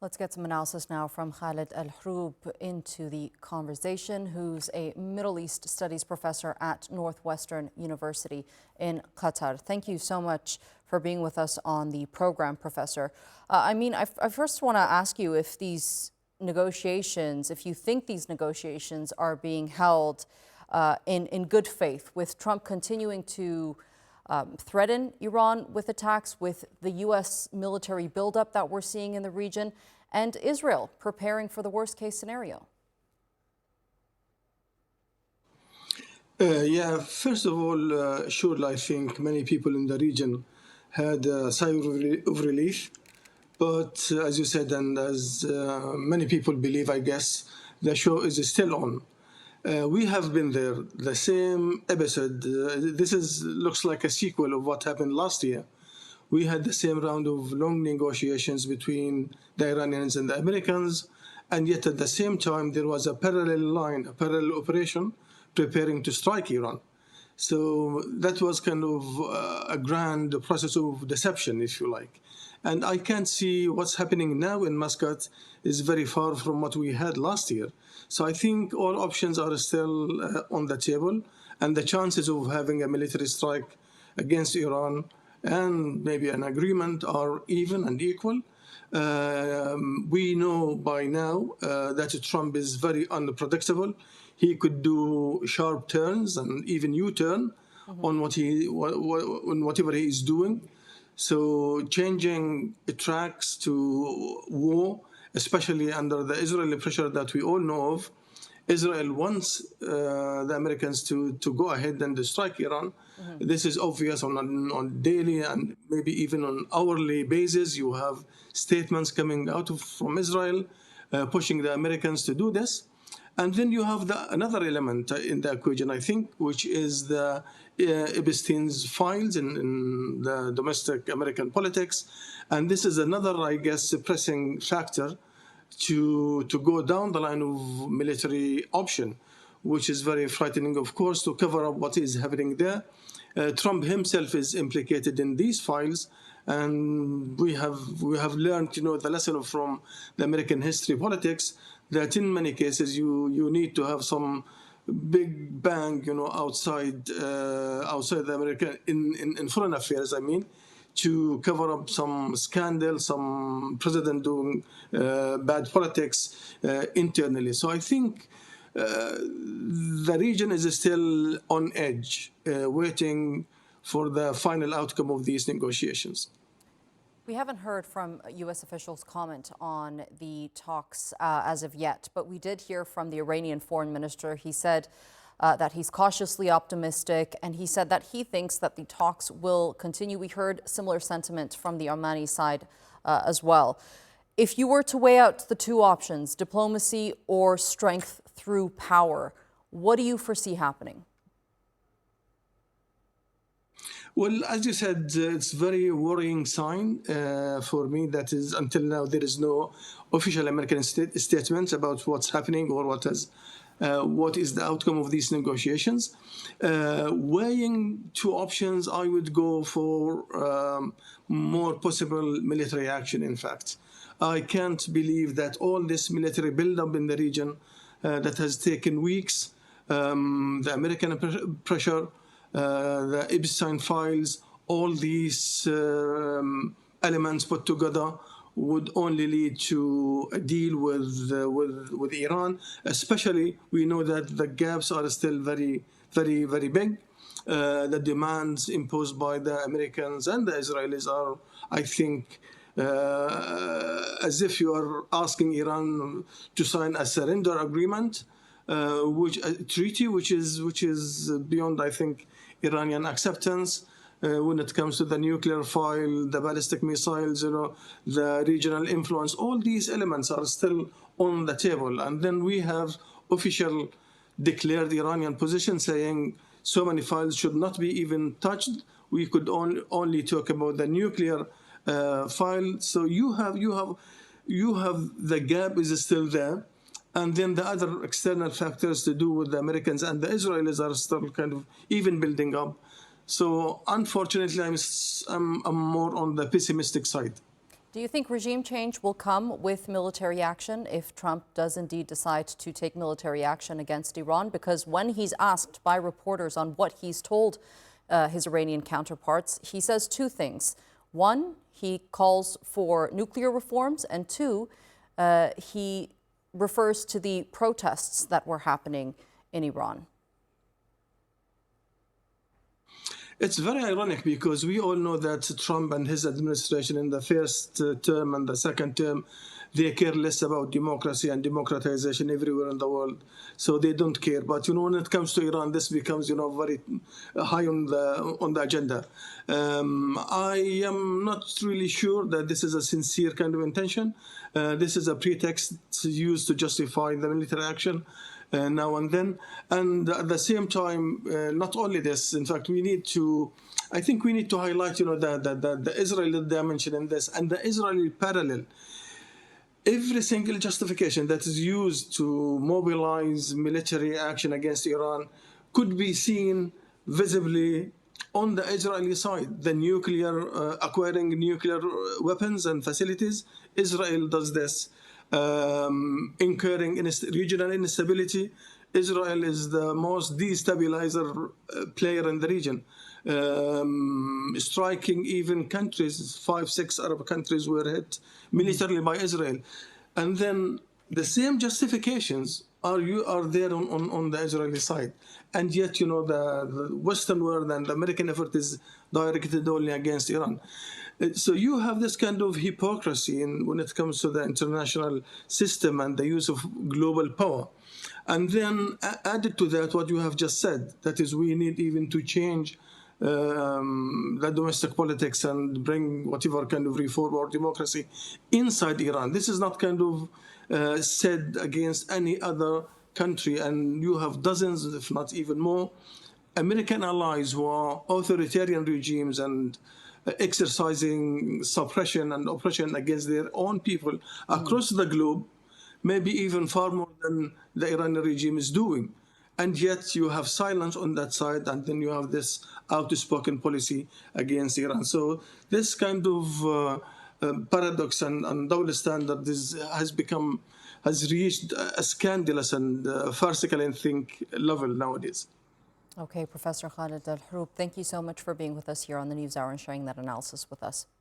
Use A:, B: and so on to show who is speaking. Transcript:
A: Let's get some analysis now from Khaled AL-Hroub into the conversation, who's a Middle East Studies professor at Northwestern University in Qatar. Thank you so much for being with us on the program, Professor. I first want to ask you if these negotiations, if you think these negotiations are being held in good faith, with Trump continuing to threaten Iran with attacks, with the U.S. military buildup that we're seeing in the region, and Israel preparing for the worst case scenario.
B: First of all, sure, I think many people in the region had a sigh of relief. But as you said, and as many people believe, I guess, the show is still on. We have been there, the same episode. Looks like a sequel of what happened last year. We had the same round of long negotiations between the Iranians and the Americans, and yet at the same time there was a parallel line, a parallel operation preparing to strike Iran. So that was kind of a grand process of deception, if you like. And I can't see what's happening now in Muscat is very far from what we had last year. So I think all options are still on the table, and the chances of having a military strike against Iran and maybe an agreement are even and equal. We know by now that Trump is very unpredictable. He could do sharp turns and even U-turn on whatever he is doing. So changing tracks to war, especially under the Israeli pressure that we all know of, Israel wants the Americans to go ahead and strike Iran. This is obvious on daily and maybe even on hourly basis. You have statements coming out from Israel pushing the Americans to do this. And then you have another element in the equation, I think, which is the Epstein's files in the domestic American politics. And this is another, I guess, pressing factor to go down the line of military option, which is very frightening, of course, to cover up what is happening there. Trump himself is implicated in these files, and we have learned, the lesson from the American history politics, that in many cases you need to have some big bang, outside the American in foreign affairs. To cover up some scandal, some president doing bad politics internally. So I think the region is still on edge, waiting for the final outcome of these negotiations.
A: We haven't heard from U.S. officials comment on the talks as of yet, but we did hear from the Iranian foreign minister. He said that he's cautiously optimistic, and he said that he thinks that the talks will continue. We heard similar sentiment from the Omani side as well. If you were to weigh out the two options, diplomacy or strength through power, what do you foresee happening?
B: Well, as you said, it's a very worrying sign for me. That is, until now, there is no official American statement about what's happening or what is the outcome of these negotiations. Weighing two options, I would go for more possible military action, in fact. I can't believe that all this military buildup in the region that has taken weeks, the American pressure, the Epstein files, all these elements put together would only lead to a deal with Iran. Especially, we know that the gaps are still very, very, very big. The demands imposed by the Americans and the Israelis are, I think, as if you are asking Iran to sign a surrender agreement, a treaty which is beyond, I think, Iranian acceptance. When it comes to the nuclear file, the ballistic missiles, the regional influence, all these elements are still on the table. And then we have official declared Iranian position saying so many files should not be even touched. We could only talk about the nuclear file. So you have the gap is still there. And then the other external factors to do with the Americans and the Israelis are still kind of even building up. So unfortunately, I'm more on the pessimistic side.
A: Do you think regime change will come with military action if Trump does indeed decide to take military action against Iran? Because when he's asked by reporters on what he's told his Iranian counterparts, he says two things. One, he calls for nuclear reforms, and two, he refers to the protests that were happening in Iran.
B: It's very ironic because we all know that Trump and his administration in the first term and the second term, they care less about democracy and democratization everywhere in the world. So they don't care. But, when it comes to Iran, this becomes, very high on the agenda. I am not really sure that this is a sincere kind of intention. This is a pretext used to justify the military action. Now and then, and at the same time, not only this. In fact, I think we need to highlight, the Israeli dimension in this and the Israeli parallel. Every single justification that is used to mobilize military action against Iran could be seen visibly on the Israeli side. The acquiring nuclear weapons and facilities, Israel does this. Incurring regional instability. Israel is the most destabilizer player in the region. Striking even countries, 5-6 Arab countries were hit militarily by Israel. And then the same justifications are there on the Israeli side. And yet, the Western world and the American effort is directed only against Iran. So you have this kind of hypocrisy when it comes to the international system and the use of global power. And then added to that, what you have just said, that is, we need even to change the domestic politics and bring whatever kind of reform or democracy inside Iran. This is not kind of said against any other country. And you have dozens, if not even more, American allies who are authoritarian regimes and exercising suppression and oppression against their own people across the globe, maybe even far more than the Iranian regime is doing. And yet you have silence on that side, and then you have this outspoken policy against Iran. So this kind of paradox and double standard has reached a scandalous and farcical, I think, level nowadays.
A: Okay, Professor Khaled AL-Hroub, thank you so much for being with us here on the NewsHour and sharing that analysis with us.